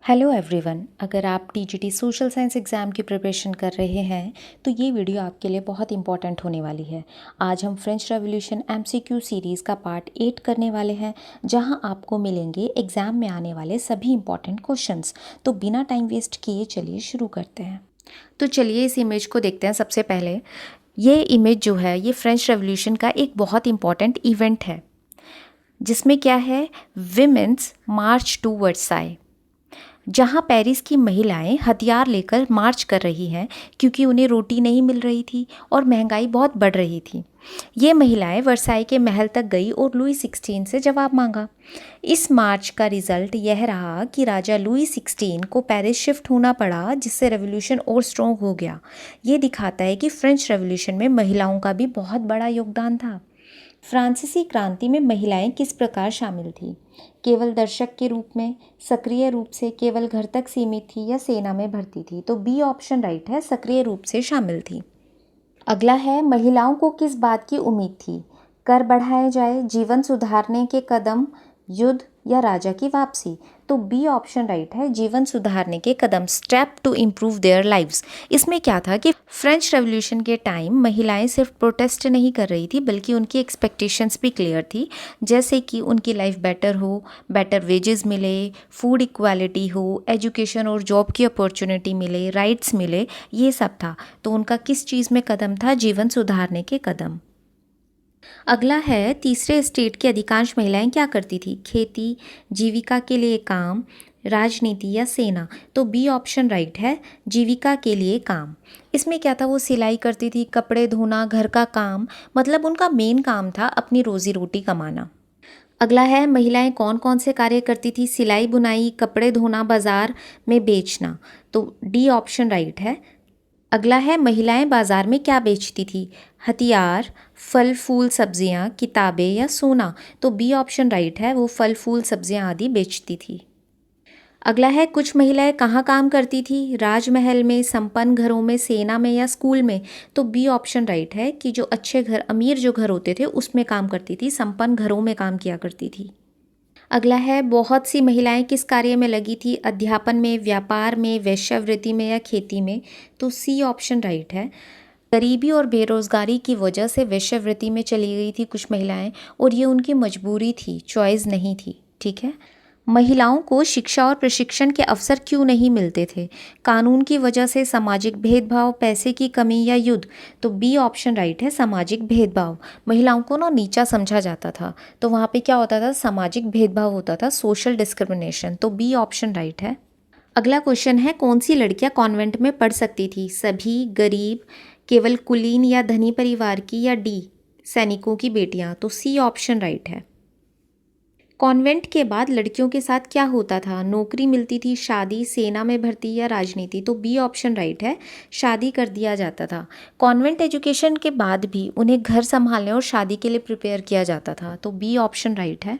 Hello everyone. अगर आप TGT social science exam की प्रिपरेशन कर रहे हैं तो ये वीडियो आपके लिए बहुत इंपॉर्टेंट होने वाली है। आज हम फ्रेंच रेवोल्यूशन एमसीक्यू सीरीज़ का पार्ट 8 करने वाले हैं, जहां आपको मिलेंगे एग्ज़ाम में आने वाले सभी इंपॉर्टेंट क्वेश्चंस। तो बिना टाइम वेस्ट किए चलिए शुरू करते हैं। तो चलिए इस इमेज को देखते हैं। सबसे पहले ये इमेज जो है ये फ्रेंच रेवोल्यूशन का एक बहुत इंपॉर्टेंट इवेंट है, जिसमें क्या है, विमेंस मार्च टू वर्साई, जहां पेरिस की महिलाएं हथियार लेकर मार्च कर रही हैं क्योंकि उन्हें रोटी नहीं मिल रही थी और महंगाई बहुत बढ़ रही थी। ये महिलाएं वर्साई के महल तक गई और लुई 16 से जवाब मांगा। इस मार्च का रिजल्ट यह रहा कि राजा लुई 16 को पेरिस शिफ्ट होना पड़ा, जिससे रेवोल्यूशन और स्ट्रॉन्ग हो गया। ये दिखाता है कि फ्रेंच रेवोल्यूशन में महिलाओं का भी बहुत बड़ा योगदान था। फ्रांसीसी क्रांति में महिलाएं किस प्रकार शामिल थी? केवल दर्शक के रूप में, सक्रिय रूप से, केवल घर तक सीमित थी या सेना में भर्ती थी? तो बी ऑप्शन राइट है, सक्रिय रूप से शामिल थी। अगला है, महिलाओं को किस बात की उम्मीद थी? कर बढ़ाए जाए, जीवन सुधारने के कदम, युद्ध या राजा की वापसी? तो बी ऑप्शन राइट है, जीवन सुधारने के कदम, step to improve their lives. इसमें क्या था कि फ्रेंच रेवोल्यूशन के टाइम महिलाएं सिर्फ प्रोटेस्ट नहीं कर रही थी, बल्कि उनकी एक्सपेक्टेशंस भी क्लियर थी, जैसे कि उनकी लाइफ बेटर हो, बेटर वेजेस मिले, फूड इक्वालिटी हो, एजुकेशन और जॉब की अपॉर्चुनिटी मिले, राइट्स मिले, ये सब था। तो उनका किस चीज़ में कदम था? जीवन सुधारने के कदम। अगला है, तीसरे स्टेट की अधिकांश महिलाएं क्या करती थी? खेती, जीविका के लिए काम, राजनीति या सेना? तो बी ऑप्शन राइट है, जीविका के लिए काम। इसमें क्या था, वो सिलाई करती थी, कपड़े धोना, घर का काम, मतलब उनका मेन काम था अपनी रोजी रोटी कमाना। अगला है, महिलाएं कौन कौन से कार्य करती थी? सिलाई, बुनाई, कपड़े धोना, बाजार में बेचना? तो डी ऑप्शन राइट है। अगला है, महिलाएं बाजार में क्या बेचती थी? हथियार, फल फूल सब्जियां, किताबें या सोना? तो बी ऑप्शन राइट है, वो फल फूल सब्जियां आदि बेचती थी। अगला है, कुछ महिलाएं कहाँ काम करती थी? राजमहल में, संपन्न घरों में, सेना में या स्कूल में? तो बी ऑप्शन राइट है कि जो अच्छे घर, अमीर जो घर होते थे उसमें काम करती थी, संपन्न घरों में काम किया करती थी। अगला है, बहुत सी महिलाएं किस कार्य में लगी थी? अध्यापन में, व्यापार में, वेश्यावृत्ति में या खेती में? तो सी ऑप्शन राइट है। गरीबी और बेरोजगारी की वजह से वेश्यावृत्ति में चली गई थी कुछ महिलाएं, और ये उनकी मजबूरी थी, चॉइस नहीं थी। ठीक है। महिलाओं को शिक्षा और प्रशिक्षण के अवसर क्यों नहीं मिलते थे? कानून की वजह से, सामाजिक भेदभाव, पैसे की कमी या युद्ध? तो बी ऑप्शन राइट है, सामाजिक भेदभाव। महिलाओं को ना नीचा समझा जाता था, तो वहाँ पे क्या होता था? सामाजिक भेदभाव होता था, सोशल डिस्क्रिमिनेशन। तो बी ऑप्शन राइट है। अगला क्वेश्चन है, कौन सी लड़कियां कॉन्वेंट में पढ़ सकती थी? सभी, गरीब, केवल कुलीन या धनी परिवार की? या डी, सैनिकों की बेटियां? तो सी ऑप्शन राइट है। कॉन्वेंट के बाद लड़कियों के साथ क्या होता था? नौकरी मिलती थी, शादी, सेना में भर्ती या राजनीति? तो बी ऑप्शन राइट है, शादी कर दिया जाता था। कॉन्वेंट एजुकेशन के बाद भी उन्हें घर संभालने और शादी के लिए प्रिपेयर किया जाता था। तो बी ऑप्शन राइट है।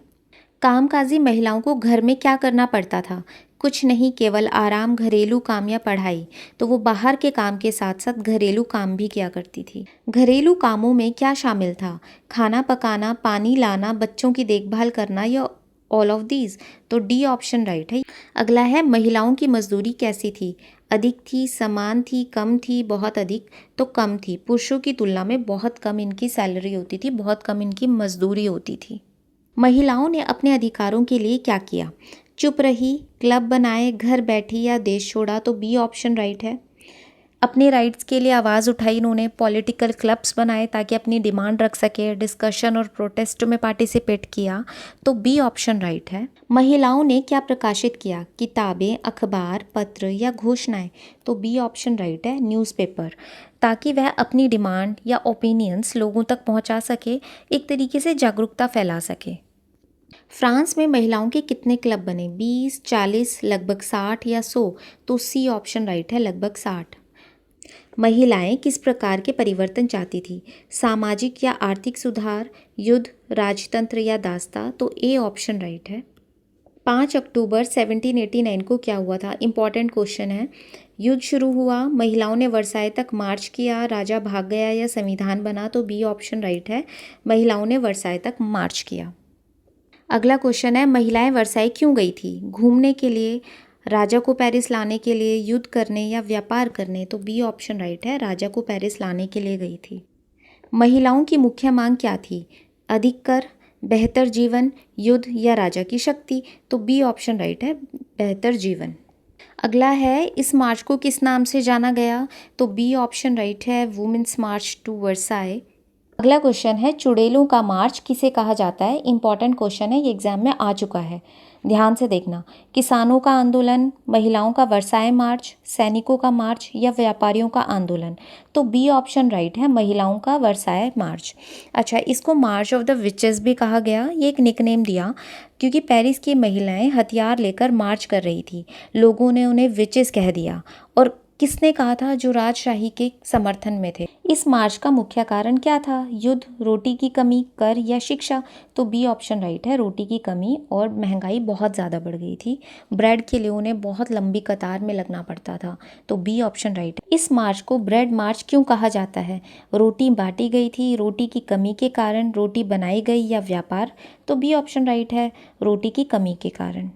कामकाजी महिलाओं को घर में क्या करना पड़ता था? कुछ नहीं, केवल आराम, घरेलू काम या पढ़ाई? तो वो बाहर के काम के साथ साथ घरेलू काम भी किया करती थी। घरेलू कामों में क्या शामिल था? खाना पकाना, पानी लाना, बच्चों की देखभाल करना या ऑल ऑफ दीज? तो डी ऑप्शन राइट है। अगला है, महिलाओं की मजदूरी कैसी थी? अधिक थी, समान थी, कम थी, बहुत अधिक? तो कम थी। पुरुषों की तुलना में बहुत कम इनकी सैलरी होती थी, बहुत कम इनकी मजदूरी होती थी। महिलाओं ने अपने अधिकारों के लिए क्या किया? चुप रही, क्लब बनाए, घर बैठी या देश छोड़ा? तो बी ऑप्शन राइट है। अपने राइट्स के लिए आवाज़ उठाई इन्होंने, पॉलिटिकल क्लब्स बनाए ताकि अपनी डिमांड रख सके, डिस्कशन और प्रोटेस्ट में पार्टिसिपेट किया? तो बी ऑप्शन राइट है। महिलाओं ने क्या प्रकाशित किया? किताबें, अखबार, पत्र या घोषणाएं? तो बी ऑप्शन राइट है, न्यूज़पेपर, ताकि वह अपनी डिमांड या ओपिनियंस लोगों तक पहुंचा सके, एक तरीके से जागरूकता फैला सके। फ्रांस में महिलाओं के कितने क्लब बने? 20, 40, लगभग 60 या 100? तो सी ऑप्शन राइट है, लगभग 60। महिलाएं किस प्रकार के परिवर्तन चाहती थी? सामाजिक या आर्थिक सुधार, युद्ध, राजतंत्र या दासता? तो ए ऑप्शन राइट है। 5 अक्टूबर 1789 को क्या हुआ था? इंपॉर्टेंट क्वेश्चन है। युद्ध शुरू हुआ, महिलाओं ने वर्साई तक मार्च किया, राजा भाग गया या संविधान बना? तो बी ऑप्शन राइट है, महिलाओं ने वर्साई तक मार्च किया। अगला क्वेश्चन है, महिलाएं वर्साई क्यों गई थी? घूमने के लिए, राजा को पेरिस लाने के लिए युद्ध करने या व्यापार करने, तो बी ऑप्शन राइट है, राजा को पेरिस लाने के लिए गई थी। महिलाओं की मुख्य मांग क्या थी? अधिक कर, बेहतर जीवन, युद्ध या राजा की शक्ति, तो बी ऑप्शन राइट है, बेहतर जीवन। अगला है, इस मार्च को किस नाम से जाना गया? तो बी ऑप्शन राइट है, वुमेन्स मार्च टू वर्साई। अगला क्वेश्चन है, चुड़ैलों का मार्च किसे कहा जाता है? इंपॉर्टेंट क्वेश्चन है, ये एग्जाम में आ चुका है, ध्यान से देखना। किसानों का आंदोलन, महिलाओं का वर्साई मार्च, सैनिकों का मार्च या व्यापारियों का आंदोलन, तो बी ऑप्शन राइट है, महिलाओं का वर्साई मार्च। अच्छा, इसको मार्च ऑफ द विचेस भी कहा गया, ये एक निकनेम दिया क्योंकि पेरिस की महिलाएं हथियार लेकर मार्च कर रही थी, लोगों ने उन्हें विचेस कह दिया। और किसने कहा था? जो राजशाही के समर्थन में थे। इस मार्च का मुख्य कारण क्या था? युद्ध, रोटी की कमी, कर या शिक्षा, तो बी ऑप्शन राइट है, रोटी की कमी, और महंगाई बहुत ज़्यादा बढ़ गई थी, ब्रेड के लिए उन्हें बहुत लंबी कतार में लगना पड़ता था, तो बी ऑप्शन राइट है। इस मार्च को ब्रेड मार्च क्यों कहा जाता है? रोटी बांटी गई थी, रोटी की कमी के कारण, रोटी बनाई गई या व्यापार, तो बी ऑप्शन राइट है, रोटी की कमी के कारण।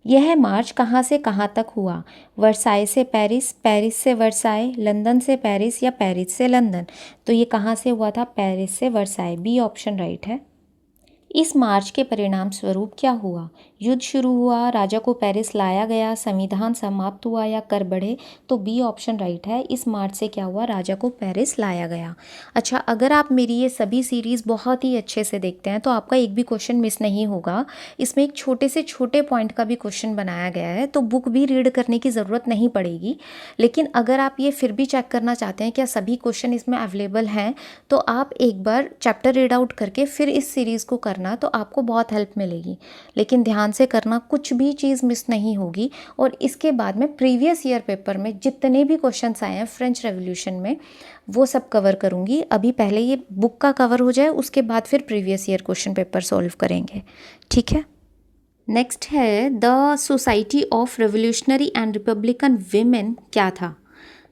यह मार्च कहाँ से कहाँ तक हुआ? वर्साई से पेरिस, पेरिस से वर्साई, लंदन से पेरिस या पेरिस से लंदन, तो ये कहाँ से हुआ था? पेरिस से वर्साई, बी ऑप्शन राइट है। इस मार्च के परिणाम स्वरूप क्या हुआ? युद्ध शुरू हुआ, राजा को पेरिस लाया गया, संविधान समाप्त हुआ या कर बढ़े, तो बी ऑप्शन राइट है, इस मार्च से क्या हुआ? राजा को पेरिस लाया गया। अच्छा, अगर आप मेरी ये सभी सीरीज़ बहुत ही अच्छे से देखते हैं तो आपका एक भी क्वेश्चन मिस नहीं होगा। इसमें एक छोटे से छोटे पॉइंट का भी क्वेश्चन बनाया गया है, तो बुक भी रीड करने की ज़रूरत नहीं पड़ेगी। लेकिन अगर आप ये फिर भी चेक करना चाहते हैं क्या सभी क्वेश्चन इसमें अवेलेबल हैं, तो आप एक बार चैप्टर रीड आउट करके फिर इस सीरीज़ को करना, तो आपको बहुत हेल्प मिलेगी। लेकिन ध्यान से करना, कुछ भी चीज़ मिस नहीं होगी। और इसके बाद में प्रीवियस ईयर पेपर में जितने भी क्वेश्चंस आए हैं फ्रेंच रेवोल्यूशन में, वो सब कवर करूँगी। अभी पहले ये बुक का कवर हो जाए, उसके बाद फिर previous year question paper solve करेंगे, ठीक है। नेक्स्ट है, the society of revolutionary and Republican women क्या था?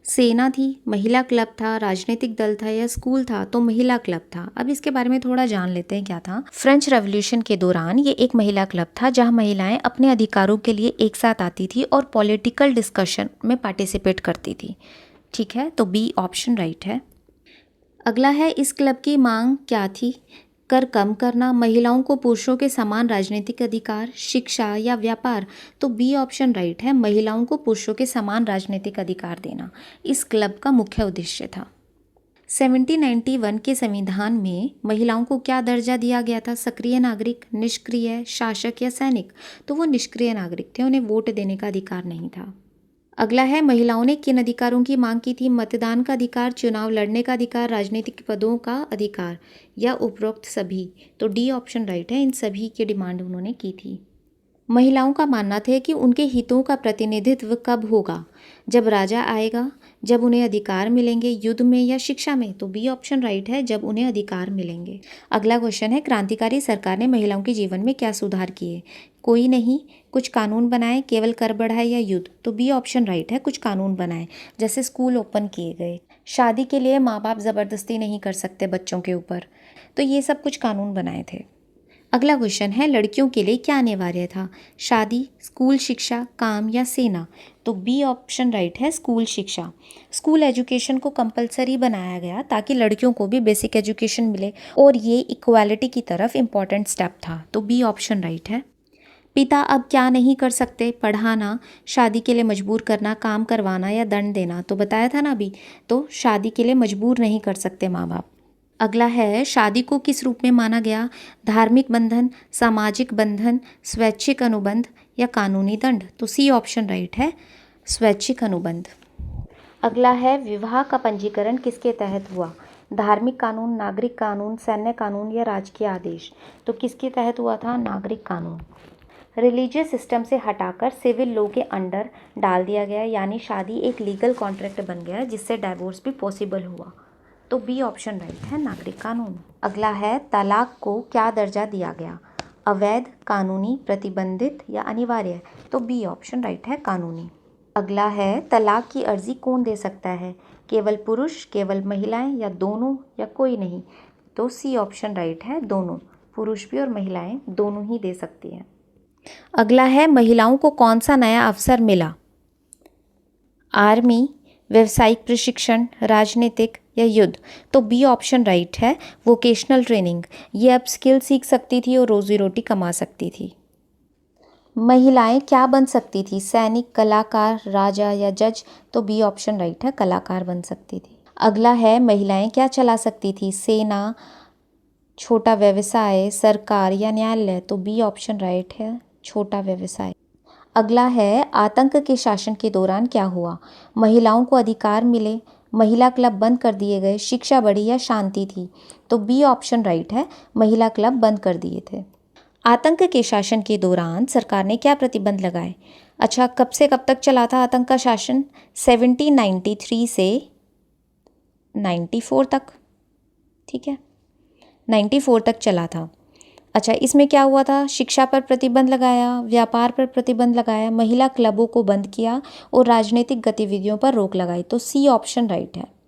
सेना थी, महिला क्लब था, राजनीतिक दल था या स्कूल था? तो महिला क्लब था। अब इसके बारे में थोड़ा जान लेते हैं क्या था। फ्रेंच रेवोल्यूशन के दौरान ये एक महिला क्लब था जहां महिलाएं अपने अधिकारों के लिए एक साथ आती थी और पॉलिटिकल डिस्कशन में पार्टिसिपेट करती थी, ठीक है, तो बी ऑप्शन राइट है। अगला है, इस क्लब की मांग क्या थी? कर कम करना, महिलाओं को पुरुषों के समान राजनीतिक अधिकार, शिक्षा या व्यापार, तो बी ऑप्शन राइट है, महिलाओं को पुरुषों के समान राजनीतिक अधिकार देना इस क्लब का मुख्य उद्देश्य था। 1791 के संविधान में महिलाओं को क्या दर्जा दिया गया था? सक्रिय नागरिक, निष्क्रिय, शासक या सैनिक, तो वो निष्क्रिय नागरिक थे, उन्हें वोट देने का अधिकार नहीं था। अगला है, महिलाओं ने किन अधिकारों की मांग की थी? मतदान का अधिकार, चुनाव लड़ने का अधिकार, राजनीतिक पदों का अधिकार या उपरोक्त सभी, तो डी ऑप्शन राइट है, इन सभी की डिमांड उन्होंने की थी। महिलाओं का मानना था कि उनके हितों का प्रतिनिधित्व कब होगा? जब राजा आएगा, जब उन्हें अधिकार मिलेंगे युद्ध में या शिक्षा में, तो बी ऑप्शन राइट है, जब उन्हें अधिकार मिलेंगे। अगला क्वेश्चन है, क्रांतिकारी सरकार ने महिलाओं के जीवन में क्या सुधार किए? कोई नहीं, कुछ कानून बनाए, केवल कर बढ़ाए या युद्ध, तो बी ऑप्शन राइट है, कुछ कानून बनाए, जैसे स्कूल ओपन किए गए, शादी के लिए माँ बाप ज़बरदस्ती नहीं कर सकते बच्चों के ऊपर, तो ये सब कुछ कानून बनाए थे। अगला क्वेश्चन है, लड़कियों के लिए क्या अनिवार्य था? शादी, स्कूल शिक्षा, काम या सेना, तो बी ऑप्शन राइट है, स्कूल शिक्षा। स्कूल एजुकेशन को कंपलसरी बनाया गया ताकि लड़कियों को भी बेसिक एजुकेशन मिले, और ये इक्वालिटी की तरफ इम्पॉर्टेंट स्टेप था, तो बी ऑप्शन राइट है। पिता अब क्या नहीं कर सकते? पढ़ाना, शादी के लिए मजबूर करना, काम करवाना या दंड देना, तो बताया था ना अभी, तो शादी के लिए मजबूर नहीं कर सकते माँ बाप। अगला है, शादी को किस रूप में माना गया? धार्मिक बंधन, सामाजिक बंधन, स्वैच्छिक अनुबंध या कानूनी दंड, तो सी ऑप्शन राइट है, स्वैच्छिक अनुबंध। अगला है, विवाह का पंजीकरण किसके तहत हुआ? धार्मिक कानून, नागरिक कानून, सैन्य कानून या राजकीय आदेश, तो किसके तहत हुआ था? नागरिक कानून। रिलीजियस सिस्टम से हटाकर सिविल लॉ के अंडर डाल दिया गया, यानी शादी एक लीगल कॉन्ट्रैक्ट बन गया जिससे डाइवोर्स भी पॉसिबल हुआ, तो बी ऑप्शन राइट है, नागरिक कानून। अगला है, तलाक को क्या दर्जा दिया गया? अवैध, कानूनी, प्रतिबंधित या अनिवार्य, तो बी ऑप्शन राइट है, कानूनी। अगला है, तलाक की अर्जी कौन दे सकता है? केवल पुरुष, केवल महिलाएं या दोनों या कोई नहीं, तो सी ऑप्शन राइट है, दोनों, पुरुष भी और महिलाएं दोनों ही दे सकती हैं। अगला है महिलाओं को कौन सा नया अवसर मिला? आर्मी, व्यावसायिक प्रशिक्षण, राजनीतिक या युद्ध? तो बी ऑप्शन राइट है, वोकेशनल ट्रेनिंग। ये अब स्किल सीख सकती थी और रोजी रोटी कमा सकती थी। महिलाएं क्या बन सकती थी? सैनिक, कलाकार, राजा या जज? तो बी ऑप्शन राइट है, कलाकार बन सकती थी। अगला है महिलाएं क्या चला सकती थी? सेना, छोटा व्यवसाय, सरकार या न्यायालय? तो बी ऑप्शन राइट है, छोटा व्यवसाय। अगला है आतंक के शासन के दौरान क्या हुआ? महिलाओं को अधिकार मिले, महिला क्लब बंद कर दिए गए, शिक्षा बढ़ी या शांति थी? तो बी ऑप्शन राइट है, महिला क्लब बंद कर दिए थे। आतंक के शासन के दौरान सरकार ने क्या प्रतिबंध लगाए? अच्छा, कब से कब तक चला था आतंक का शासन? 1793 से 94 तक। ठीक है, 94 तक चला था। अच्छा, इसमें क्या हुआ था? शिक्षा पर प्रतिबंध लगाया, व्यापार पर प्रतिबंध लगाया, महिला क्लबों को बंद किया और राजनीतिक गतिविधियों पर रोक लगाई। तो सी ऑप्शन राइट है।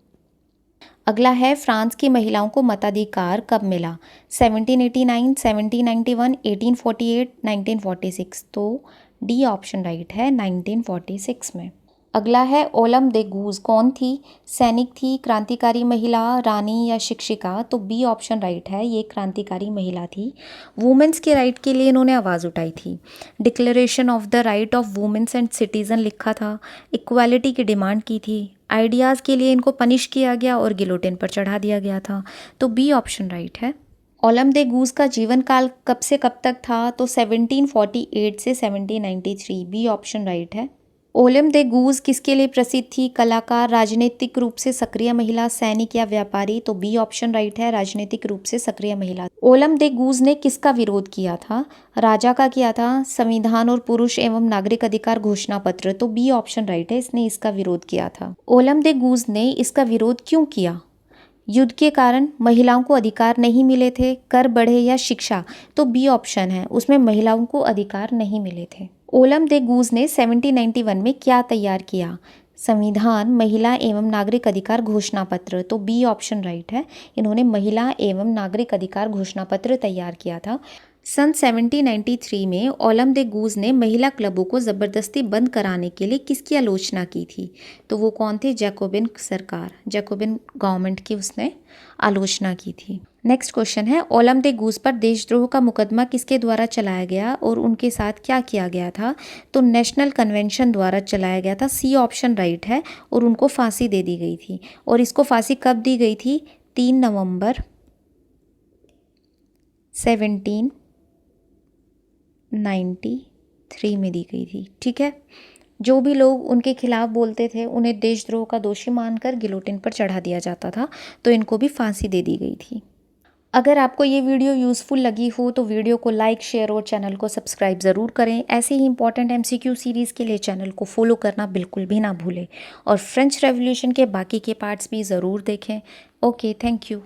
अगला है फ्रांस की महिलाओं को मताधिकार कब मिला? 1789, 1791, 1848, 1946? तो डी ऑप्शन राइट है, 1946 में। अगला है ओलम दे गूज कौन थी? सैनिक थी, क्रांतिकारी महिला, रानी या शिक्षिका? तो बी ऑप्शन राइट है, ये क्रांतिकारी महिला थी। वुमेन्स के राइट के लिए इन्होंने आवाज़ उठाई थी। Declaration of the right of womens and citizen लिखा था। इक्वालिटी की डिमांड की थी। आइडियाज़ के लिए इनको पनिश किया गया और गिलोटिन पर चढ़ा दिया गया था। तो बी ऑप्शन राइट है। ओलम दे गूज का जीवन काल कब से कब तक था? तो 1748 से 1793। बी ऑप्शन राइट है। ओलम दे गूज किसके लिए प्रसिद्ध थी? कलाकार, राजनीतिक रूप से सक्रिय महिला, सैनिक या व्यापारी? तो बी ऑप्शन राइट है, राजनीतिक रूप से सक्रिय महिला। ओलम दे गूज ने किसका विरोध किया था? राजा का किया था, संविधान और पुरुष एवं नागरिक अधिकार घोषणा पत्र? तो बी ऑप्शन राइट है, इसने इसका विरोध किया था। ओलम दे गूज ने इसका विरोध क्यों किया? युद्ध के कारण, महिलाओं को अधिकार नहीं मिले थे, कर बढ़े या शिक्षा? तो बी ऑप्शन है, उसमें महिलाओं को अधिकार नहीं मिले थे। ओलम दे गूज ने 1791 में क्या तैयार किया? संविधान, महिला एवं नागरिक अधिकार घोषणा पत्र? तो बी ऑप्शन राइट है, इन्होंने महिला एवं नागरिक अधिकार घोषणा पत्र तैयार किया था। सन 1793 में ओलम दे गूज ने महिला क्लबों को ज़बरदस्ती बंद कराने के लिए किसकी आलोचना की थी? तो वो कौन थे? जैकोबिन सरकार, जैकोबिन गवर्नमेंट की उसने आलोचना की थी। नेक्स्ट क्वेश्चन है, ओलम दे गूज पर देशद्रोह का मुकदमा किसके द्वारा चलाया गया और उनके साथ क्या किया गया था? तो नेशनल कन्वेंशन द्वारा चलाया गया था। सी ऑप्शन राइट है, और उनको फांसी दे दी गई थी। और इसको फांसी कब दी गई थी? 3 नवंबर 1793 में दी गई थी। ठीक है, जो भी लोग उनके खिलाफ बोलते थे उन्हें देशद्रोह का दोषी मानकर गिलोटिन पर चढ़ा दिया जाता था, तो इनको भी फांसी दे दी गई थी। अगर आपको ये वीडियो यूज़फुल लगी हो तो वीडियो को लाइक, शेयर और चैनल को सब्सक्राइब ज़रूर करें। ऐसे ही इंपॉर्टेंट MCQ सीरीज़ के लिए चैनल को फॉलो करना बिल्कुल भी ना भूलें और फ्रेंच रेवोल्यूशन के बाकी के पार्ट्स भी ज़रूर देखें। Okay, thank you.